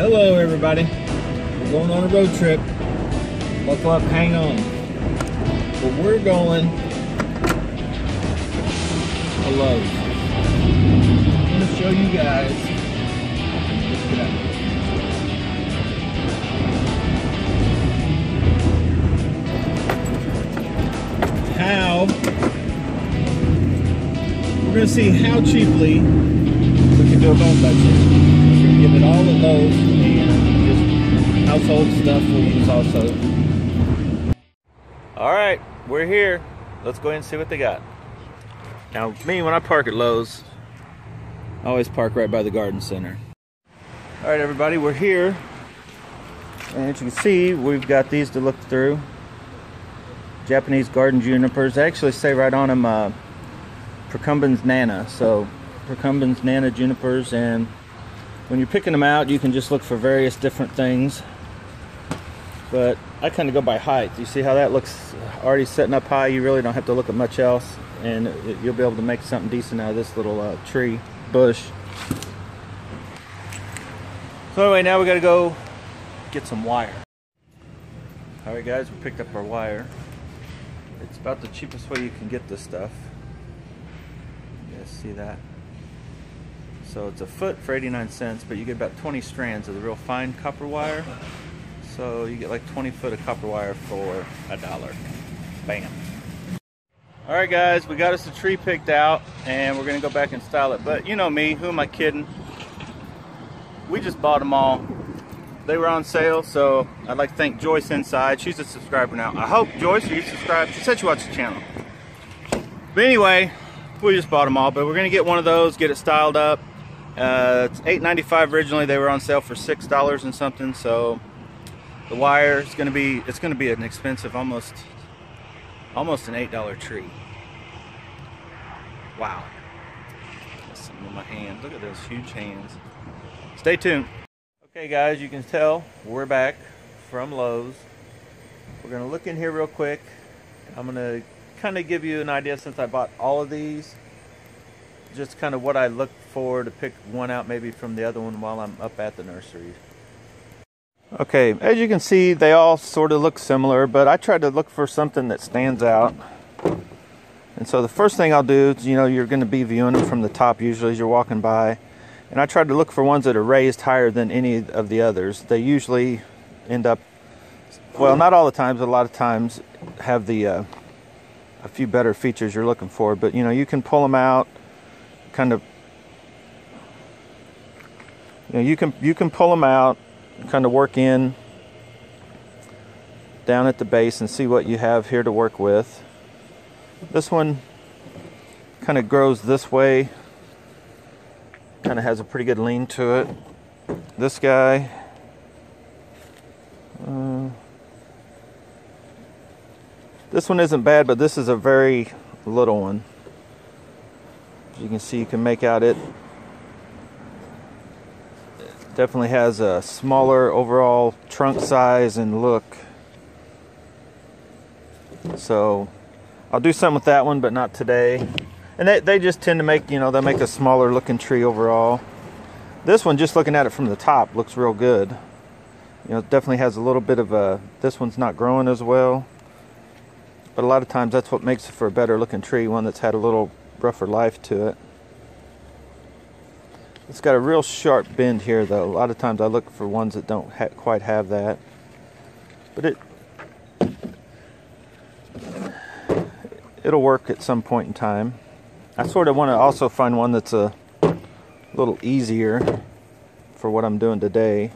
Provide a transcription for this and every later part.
Hello everybody, we're going on a road trip. Buckle up, hang on. Well, we're going to Lowe's. I'm going to show you guys. Let's get out. We're going to see how cheaply we can do a bonsai chair. We're going to get it all at Lowe's and just household stuff we'll use also. Alright, we're here. Let's go ahead and see what they got. Now, me, when I park at Lowe's, I always park right by the garden center. Alright everybody, we're here. And as you can see, we've got these to look through. Japanese garden junipers. They actually say right on them procumbens nana. So procumbens nana junipers, and when you're picking them out you can just look for various different things, but I kind of go by height. You see how that looks already setting up high? You really don't have to look at much else, and you'll be able to make something decent out of this little tree bush. So anyway, now we got to go get some wire. Alright guys, we picked up our wire. It's about the cheapest way you can get this stuff. You guys see that? So it's a foot for 89 cents, but you get about 20 strands of the real fine copper wire. So you get like 20 foot of copper wire for $1. Bam. Alright guys, we got us a tree picked out and we're going to go back and style it. But you know me, who am I kidding? We just bought them all. They were on sale, so I'd like to thank Joyce Inside. She's a subscriber now. I hope, Joyce, you subscribe. She said she watched the channel. But anyway, we just bought them all, but we're going to get one of those, get it styled up. It's $8.95 originally. They were on sale for $6 and something, so the wire is going to be, it's going to be an expensive, almost an $8 tree. Wow. That's something in my hand. Look at those huge hands. Stay tuned. Okay guys, you can tell we're back from Lowe's. We're going to look in here real quick. I'm going to kind of give you an idea, since I bought all of these, just kind of what I look for to pick one out maybe from the other one while I'm up at the nursery. Okay, as you can see, they all sort of look similar, but I tried to look for something that stands out. And so the first thing I'll do is, you know, you're going to be viewing them from the top usually as you're walking by. And I tried to look for ones that are raised higher than any of the others. They usually end up, well, not all the times, but a lot of times have the a few better features you're looking for. But you know, you can pull them out, kind of, you know, you can pull them out, kind of work in down at the base and see what you have here to work with. This one kind of grows this way. Kind of has a pretty good lean to it. This guy, this one isn't bad, but this is a very little one. As you can see, you can make out it definitely has a smaller overall trunk size and look. So I'll do something with that one, but not today. And they just tend to make, you know, they make a smaller looking tree overall. This one, just looking at it from the top, looks real good. You know, it definitely has a little bit of a, this one's not growing as well. But a lot of times that's what makes it for a better looking tree, one that's had a little rougher life to it. It's got a real sharp bend here though. A lot of times I look for ones that don't quite have that. But it'll work at some point in time. I sort of want to also find one that's a little easier for what I'm doing today.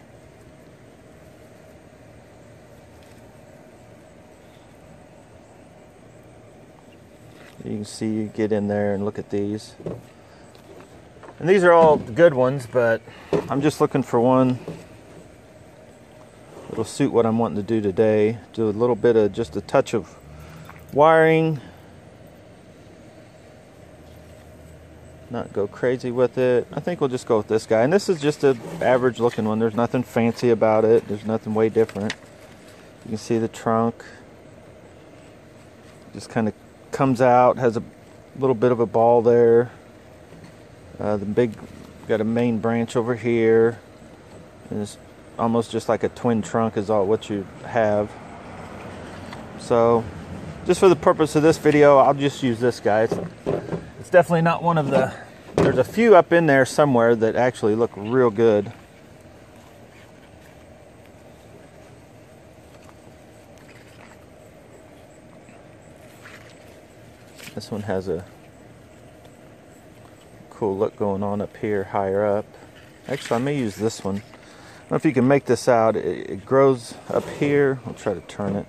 You can see, you get in there and look at these. And these are all good ones, but I'm just looking for one that'll suit what I'm wanting to do today. Do a little bit of, just a touch of wiring. Not go crazy with it. I think we'll just go with this guy. And this is just an average looking one. There's nothing fancy about it. There's nothing way different. You can see the trunk. Just kind of comes out, has a little bit of a ball there. The big, got a main branch over here. And this almost just like a twin trunk is all what you have. So just for the purpose of this video, I'll just use this guy. It's definitely not one of the, there's a few up in there somewhere that actually look real good. This one has a cool look going on up here, higher up. Actually, I may use this one. I don't know if you can make this out. It grows up here. I'll try to turn it.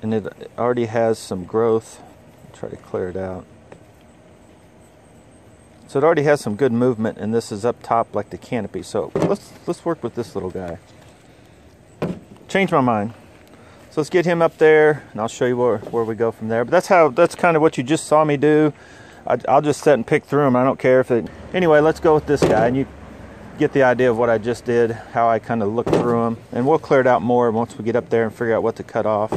And it already has some growth. I'll try to clear it out. So it already has some good movement, and this is up top like the canopy. So let's work with this little guy. Change my mind. So let's get him up there, and I'll show you where we go from there. But that's kind of what you just saw me do. I'll just sit and pick through them. I don't care if it... Anyway, let's go with this guy, and you get the idea of what I just did, how I kind of look through them. And we'll clear it out more once we get up there and figure out what to cut off.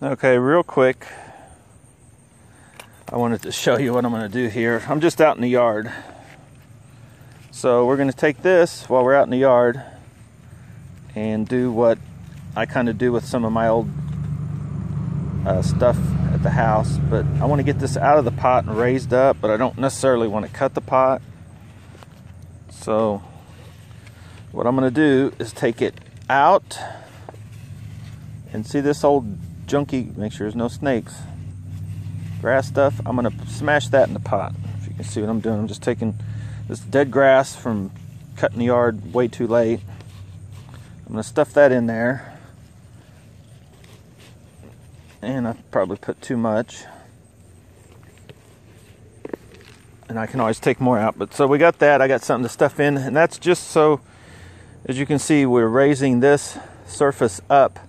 Okay, real quick, I wanted to show you what I'm going to do here. I'm just out in the yard. So we're going to take this while we're out in the yard and do what I kind of do with some of my old stuff at the house. But I want to get this out of the pot and raised up, but I don't necessarily want to cut the pot. So what I'm going to do is take it out and see this old junky, make sure there's no snakes, grass stuff. I'm going to smash that in the pot. If you can see what I'm doing, I'm just taking this dead grass from cutting the yard way too late. I'm going to stuff that in there. And I probably put too much. And I can always take more out. But so we got that. I got something to stuff in. And that's just so, as you can see, we're raising this surface up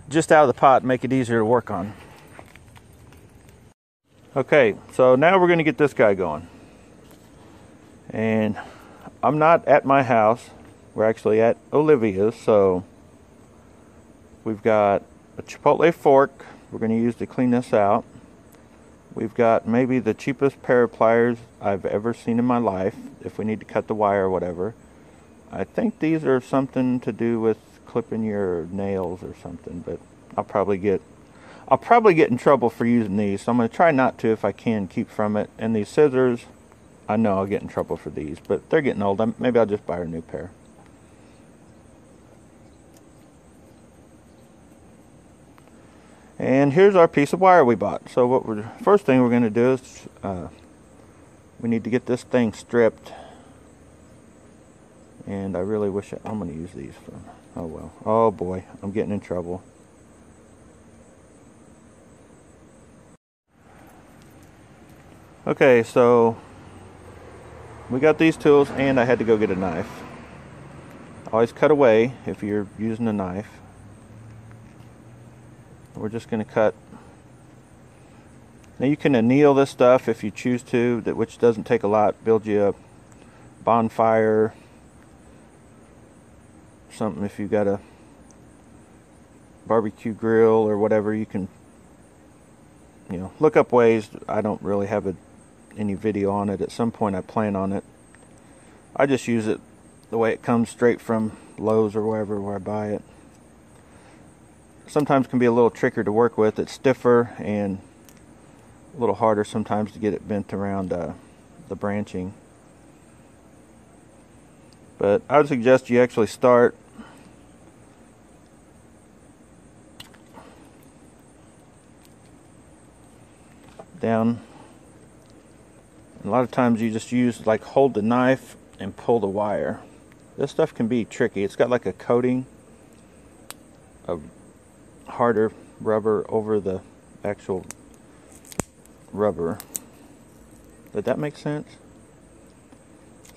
just out of the pot and make it easier to work on. Okay, so now we're going to get this guy going. And I'm not at my house. We're actually at Olivia's. So we've got a chipotle fork we're going to use to clean this out. We've got maybe the cheapest pair of pliers I've ever seen in my life if we need to cut the wire or whatever. I think these are something to do with clipping your nails or something, but I'll probably get in trouble for using these, so I'm going to try not to if I can keep from it. And these scissors, I know I'll get in trouble for these, but they're getting old. Maybe I'll just buy a new pair. And here's our piece of wire we bought. So first thing we're going to do is we need to get this thing stripped. And I really wish I'm going to use these for, oh well. Oh boy, I'm getting in trouble. Okay, so we got these tools and I had to go get a knife. Always cut away if you're using a knife. We're just going to cut. Now you can anneal this stuff if you choose to, which doesn't take a lot. Build you a bonfire, something if you've got a barbecue grill or whatever. You can, look up ways. I don't really have any video on it. At some point I plan on it. I just use it the way it comes straight from Lowe's or wherever where I buy it. Sometimes can be a little trickier to work with. It's stiffer and a little harder sometimes to get it bent around the branching. But I would suggest you actually start down. And a lot of times you just hold the knife and pull the wire. This stuff can be tricky. It's got like a coating of harder rubber over the actual rubber. Did that make sense?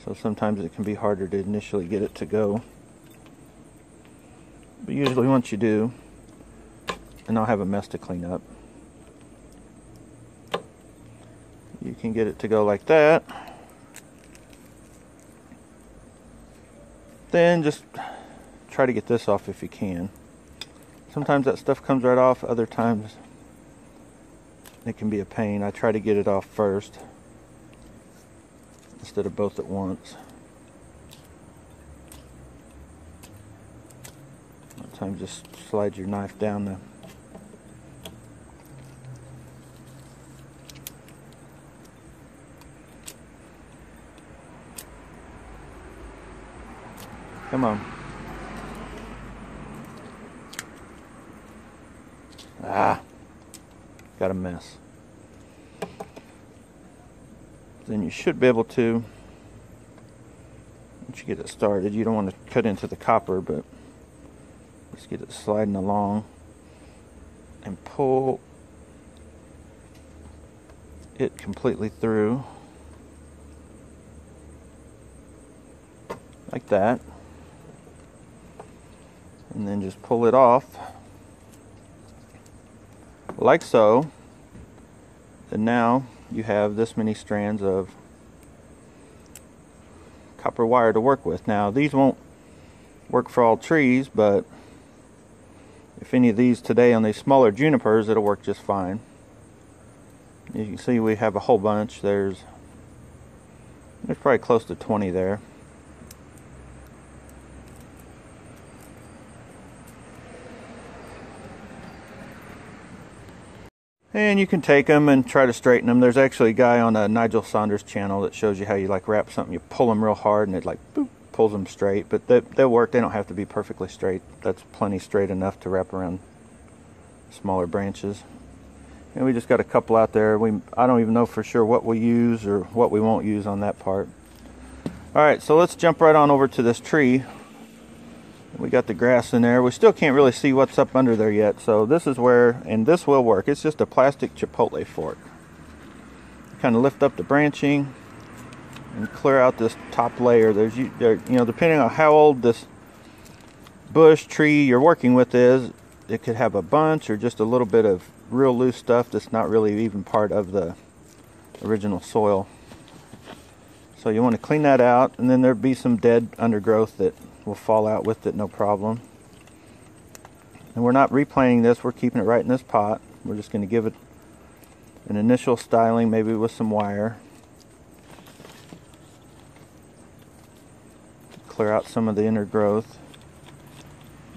So sometimes it can be harder to initially get it to go. But usually once you do, and I'll have a mess to clean up, you can get it to go like that. Then just try to get this off if you can. Sometimes that stuff comes right off, other times it can be a pain. I try to get it off first instead of both at once. Sometimes just slide your knife down the come on. Ah, got a mess. Then you should be able to, once you get it started, you don't want to cut into the copper, but just get it sliding along and pull it completely through like that, and then just pull it off like so. And now you have this many strands of copper wire to work with. Now these won't work for all trees, but if any of these today on these smaller junipers, it'll work just fine. You can see we have a whole bunch. There's probably close to 20 there. And you can take them and try to straighten them. There's actually a guy on Nigel Saunders' channel that shows you how you like wrap something. You pull them real hard and it like boop, pulls them straight. But they'll work. They don't have to be perfectly straight. That's plenty straight enough to wrap around smaller branches. And we just got a couple out there. I don't even know for sure what we'll use or what we won't use on that part. Alright, so let's jump right on over to this tree. We got the grass in there. We still can't really see what's up under there yet. So this is where, and this will work. It's just a plastic chipotle fork. Kind of lift up the branching and clear out this top layer. You know, depending on how old this bush tree you're working with is, it could have a bunch or just a little bit of real loose stuff that's not really even part of the original soil. So you want to clean that out, and then there'd be some dead undergrowth that will fall out with it, no problem. And we're not replanting this, we're keeping it right in this pot. We're just going to give it an initial styling, maybe with some wire. Clear out some of the inner growth.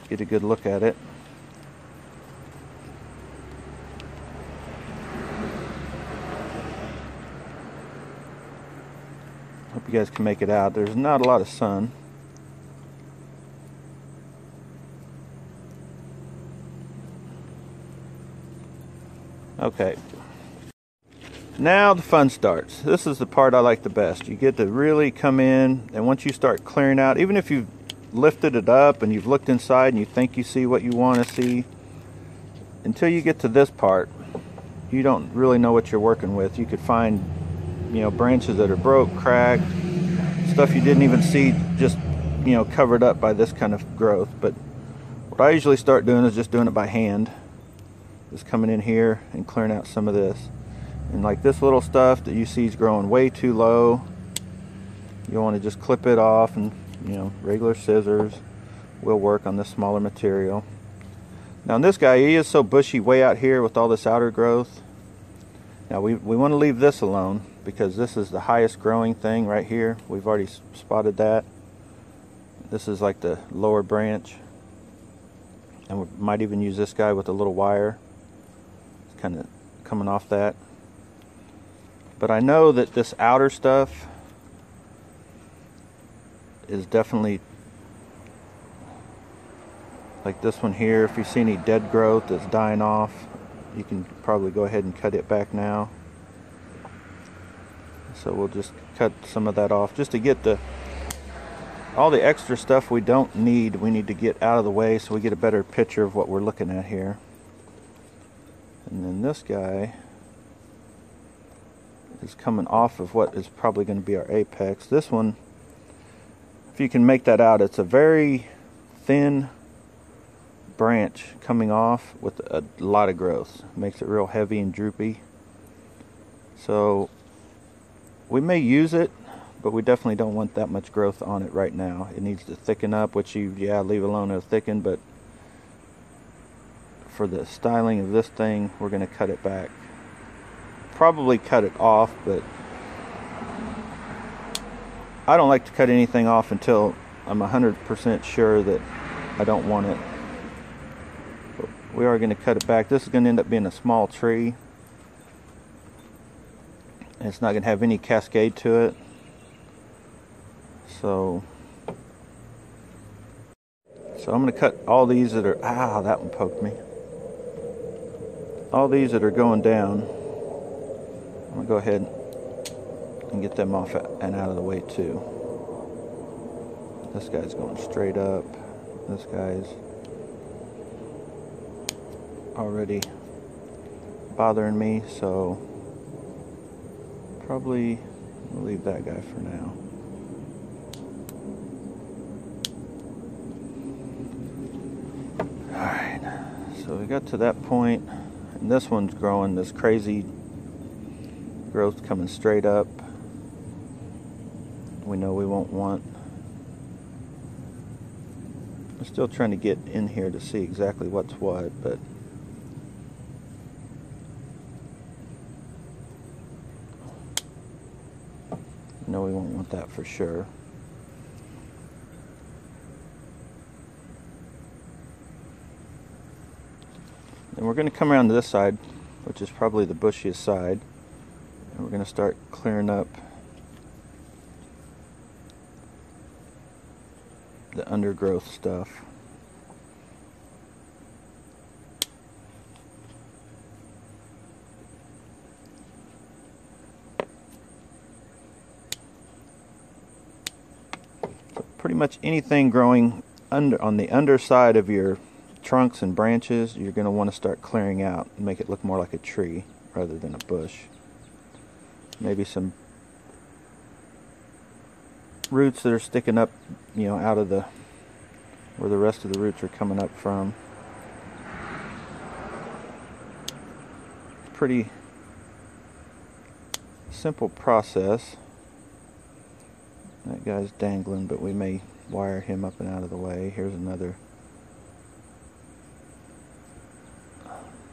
Get a good look at it. Hope you guys can make it out. There's not a lot of sun. Okay, now the fun starts. This is the part I like the best. You get to really come in, and once you start clearing out, even if you've lifted it up and you've looked inside and you think you see what you want to see, until you get to this part, you don't really know what you're working with. You could find, you know, branches that are broke, cracked, stuff you didn't even see, just, you know, covered up by this kind of growth. But what I usually start doing is just doing it by hand. Just coming in here and clearing out some of this. And like this little stuff that you see is growing way too low, you want to just clip it off, and, you know, regular scissors will work on this smaller material. Now this guy, he is so bushy way out here with all this outer growth. Now we want to leave this alone because this is the highest growing thing right here. We've already spotted that. This is like the lower branch. And we might even use this guy with a little wire. It's kind of coming off that. But I know that this outer stuff is definitely, like this one here, if you see any dead growth that's dying off, you can probably go ahead and cut it back now. So we'll just cut some of that off just to get all the extra stuff we don't need. We need to get out of the way so we get a better picture of what we're looking at here. And then this guy is coming off of what is probably going to be our apex. This one, if you can make that out, it's a very thin branch coming off with a lot of growth. Makes it real heavy and droopy. So we may use it, but we definitely don't want that much growth on it right now. It needs to thicken up, which leave alone, it'll thicken, but for the styling of this thing, we're going to cut it back. Probably cut it off, but I don't like to cut anything off until I'm 100% sure that I don't want it we are going to cut it back. This is going to end up being a small tree. And it's not going to have any cascade to it. So I'm going to cut all these that are, that one poked me. All these that are going down, I'm going to go ahead and get them off and out of the way too. This guy's going straight up. This guy's already bothering me, so probably we'll leave that guy for now. Alright, so we got to that point, and this one's growing, this crazy growth coming straight up. We know we won't want. I'm still trying to get in here to see exactly what's what, but no, we won't want that for sure. And we're going to come around to this side, which is probably the bushiest side, and we're going to start clearing up the undergrowth stuff. So pretty much anything growing on the underside of your trunks and branches, you're going to want to start clearing out and make it look more like a tree rather than a bush. Maybe some roots that are sticking up, out of where the rest of the roots are coming up from. Pretty simple process. That guy's dangling, but we may wire him up and out of the way. Here's another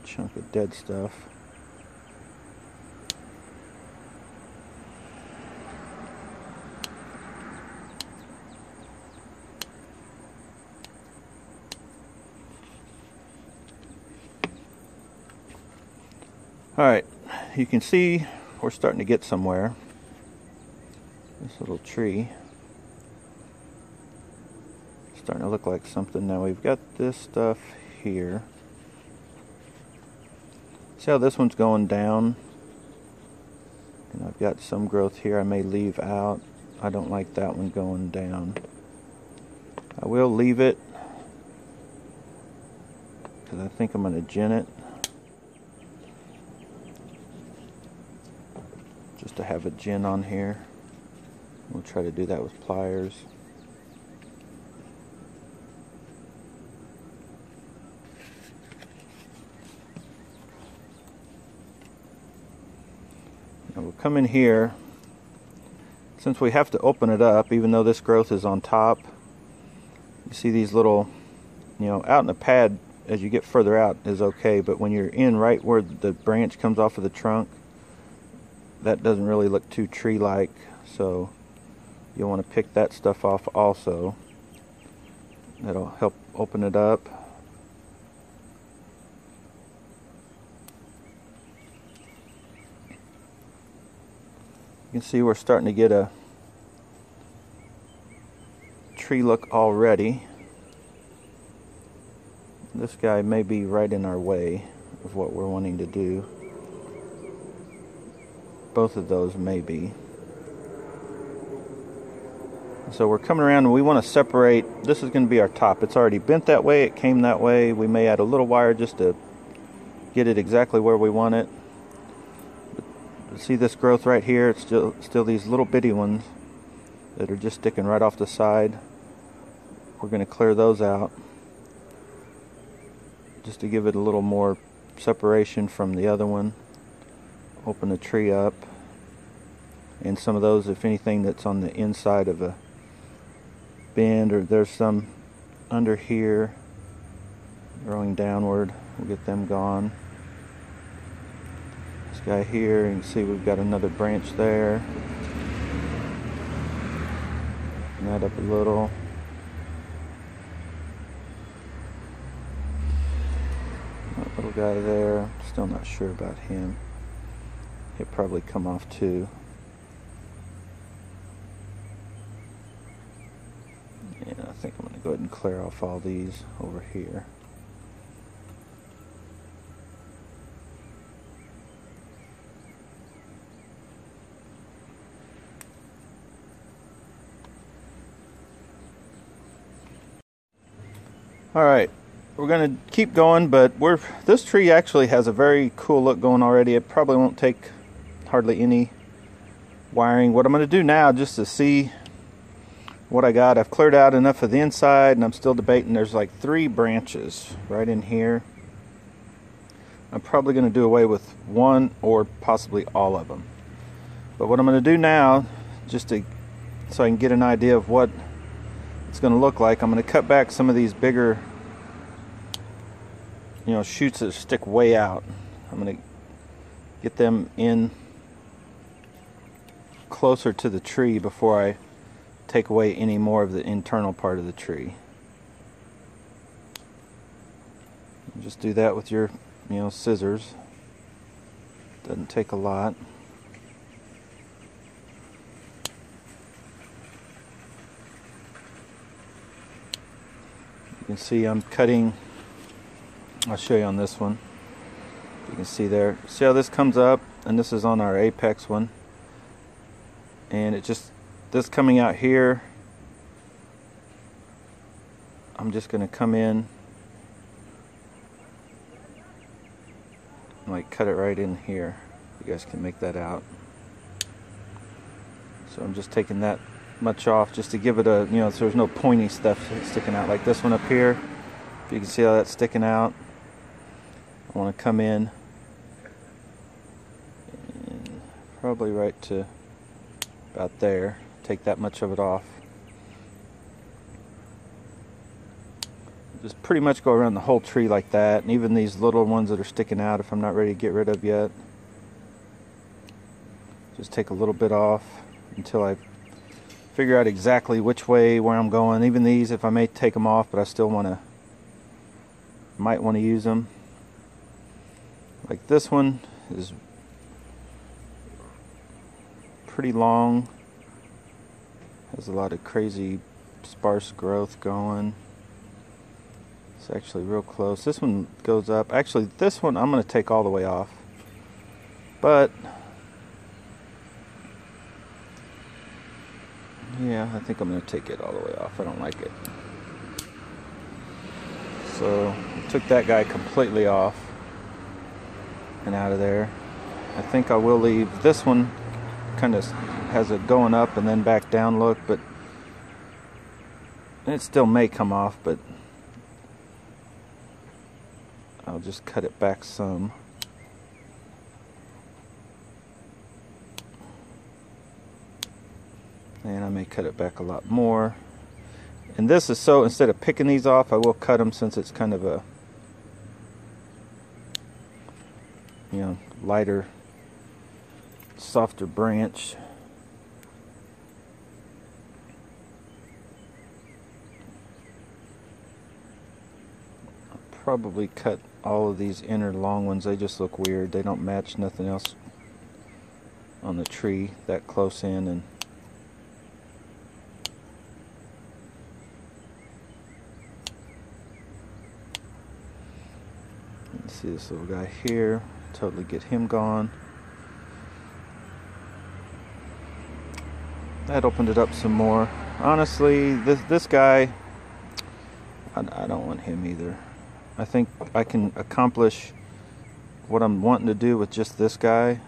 chunk of dead stuff. Alright, you can see we're starting to get somewhere. This little tree is starting to look like something. Now we've got this stuff here. See how this one's going down? And I've got some growth here I may leave out. I don't like that one going down. I will leave it because I think I'm going to gin it. Just to have a gin on here. We'll try to do that with pliers. Now we'll come in here. Since we have to open it up, even though this growth is on top, you see these little, out in the pad as you get further out is okay, but when you're in right where the branch comes off of the trunk, that doesn't really look too tree-like, so you'll want to pick that stuff off also. That'll help open it up. You can see we're starting to get a tree look already. This guy may be right in our way of what we're wanting to do. Both of those may be. So we're coming around and we want to separate. This is going to be our top. It's already bent that way. It came that way. We may add a little wire just to get it exactly where we want it. But see this growth right here? It's still these little bitty ones that are just sticking right off the side. We're going to clear those out just to give it a little more separation from the other one. Open the tree up, and some of those, if anything that's on the inside of a bend, or there's some under here growing downward, we'll get them gone. This guy here, you can see we've got another branch there. Open that up a little. little guy there, still not sure about him. He'll probably come off too. Yeah, I think I'm going to go ahead and clear off all these over here. Alright, we're going to keep going, but this tree actually has a very cool look going already. It probably won't take hardly any wiring. What I'm going to do now, just to see what I got, I've cleared out enough of the inside, and I'm still debating. There's like 3 branches right in here. I'm probably going to do away with one or possibly all of them. But what I'm going to do now, just so I can get an idea of what it's going to look like, I'm going to cut back some of these bigger, shoots that stick way out. I'm going to get them in closer to the tree before I take away any more of the internal part of the tree. Just do that with your, scissors. Doesn't take a lot. You can see I'm cutting. I'll show you on this one. You can see there. See how this comes up, and this is on our apex one. And it just, this coming out here, I'm just going to come in, like cut it right in here. You guys can make that out. So I'm just taking that much off just to give it a, so there's no pointy stuff sticking out like this one up here. If you can see how that's sticking out, I want to come in and probably right to about there. Take that much of it off. Just pretty much go around the whole tree like that, and even these little ones that are sticking out if I'm not ready to get rid of yet. Just take a little bit off until I figure out exactly which way where I'm going. Even these, if I may take them off, but I still might want to use them. Like this one is pretty long, has a lot of crazy sparse growth going. It's actually real close. This one goes up. Actually, this one I'm going to take all the way off, but yeah, I think I'm going to take it all the way off. I don't like it. So I took that guy completely off and out of there. I think I will leave this one, kind of has a going up and then back down look, but it still may come off, but I'll just cut it back some. And I may cut it back a lot more. And this is so, instead of picking these off, I will cut them since it's kind of a, lighter, softer branch. I'll probably cut all of these inner long ones. They just look weird. They don't match nothing else on the tree that close in. And see this little guy here, totally get him gone. That opened it up some more. Honestly, this guy, I don't want him either. I think I can accomplish what I'm wanting to do with just this guy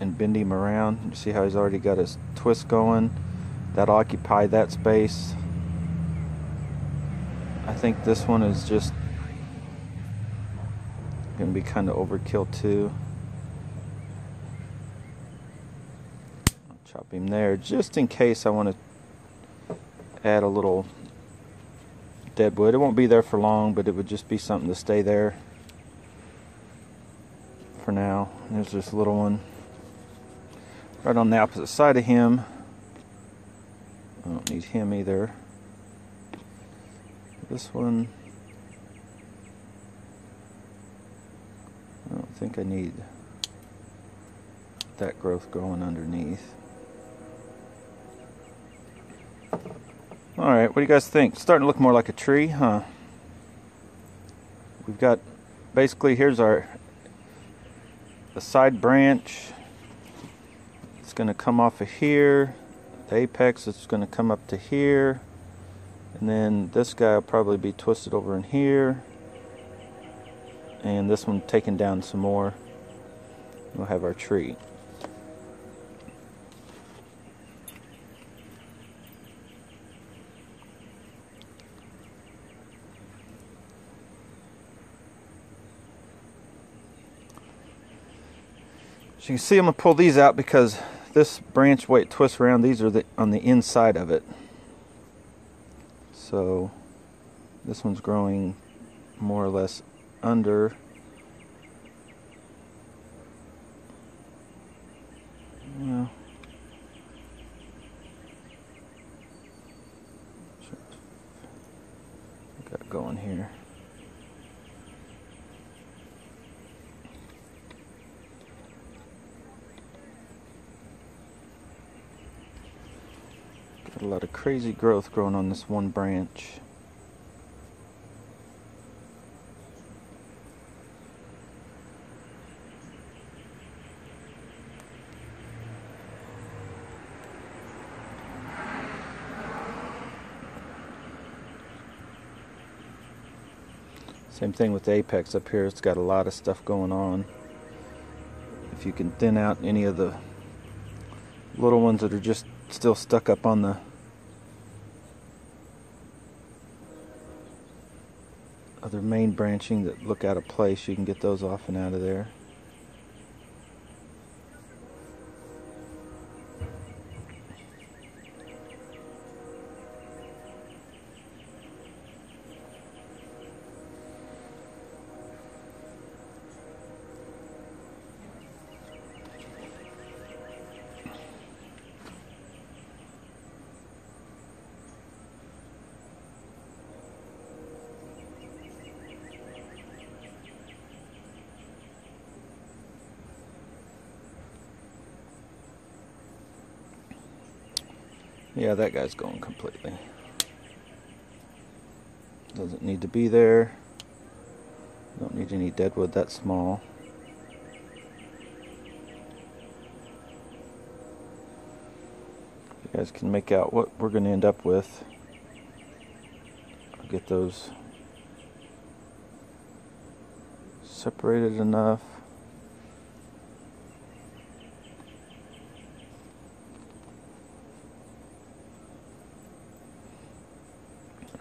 and bend him around. You see how he's already got his twist going. That'll occupy that space. I think this one is just gonna be kind of overkill too. I'll chop him there just in case I want to add a little dead wood. It won't be there for long, but it would just be something to stay there for now. There's this little one right on the opposite side of him. I don't need him either. This one, think I need that growth growing underneath. Alright, what do you guys think? Starting to look more like a tree, huh? We've got, basically, here's the side branch. It's going to come off of here. The apex is going to come up to here. And then this guy will probably be twisted over in here. And this one taken down some more. We'll have our tree. So you can see I'm going to pull these out because this branch, way it twists around, these are on the inside of it. So this one's growing more or less under. Well, got going here. Got a lot of crazy growth growing on this one branch. Same thing with the apex up here. It's got a lot of stuff going on. If you can thin out any of the little ones that are just still stuck up on the other main branching that look out of place, you can get those off and out of there. Yeah, that guy's going completely. Doesn't need to be there. Don't need any deadwood that small. You guys can make out what we're going to end up with. I'll get those separated enough.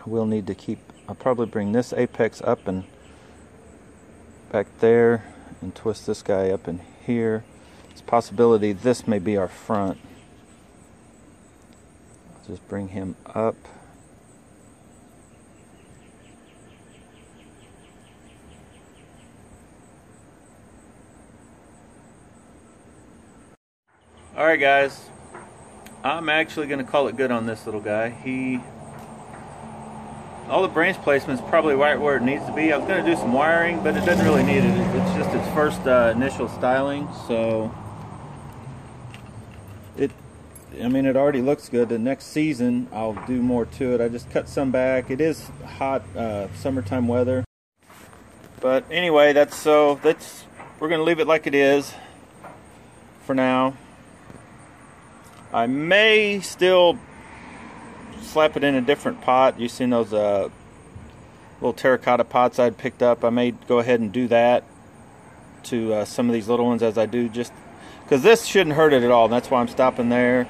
We'll need to keep, I'll probably bring this apex up and back there and twist this guy up in here. It's a possibility this may be our front. I'll just bring him up. Alright guys, I'm actually going to call it good on this little guy. All the branch placement's probably right where it needs to be. I was going to do some wiring, but it doesn't really need it. It's just its first initial styling, so it already looks good. The next season I'll do more to it. I just cut some back. It is hot summertime weather, but anyway, we're going to leave it like it is for now. I may still slap it in a different pot. You've seen those little terracotta pots I'd picked up. I may go ahead and do that to some of these little ones as I do, just because this shouldn't hurt it at all. That's why I'm stopping there,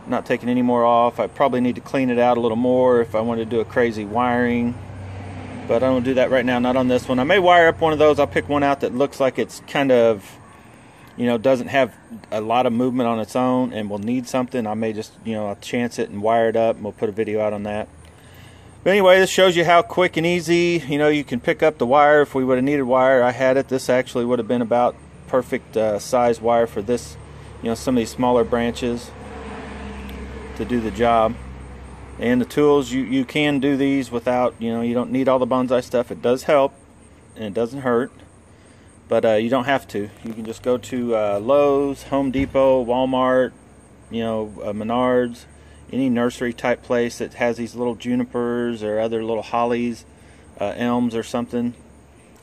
not taking any more off. I probably need to clean it out a little more if I want to do a crazy wiring, but I don't do that right now, not on this one. I may wire up one of those. I'll pick one out that looks like it's kind of, doesn't have a lot of movement on its own and will need something. I may just, I'll chance it and wire it up, and we'll put a video out on that. But anyway, this shows you how quick and easy, you can pick up the wire. If we would have needed wire, I had it. This actually would have been about perfect size wire for this, some of these smaller branches to do the job. And the tools, you can do these without, you don't need all the bonsai stuff. It does help, and it doesn't hurt. but you don't have to. You can just go to Lowe's, Home Depot, Walmart, menards, any nursery type place that has these little junipers or other little hollies, elms or something.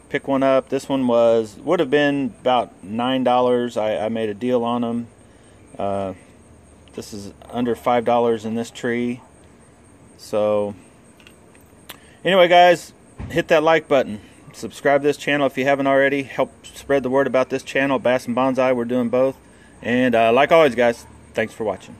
Pick one up. This one would have been about $9. I made a deal on them. This is under $5 in this tree. So anyway, guys, hit that like button. Subscribe to this channel if you haven't already. Help spread the word about this channel, Bass and Bonsai. We're doing both. And like always, guys, thanks for watching.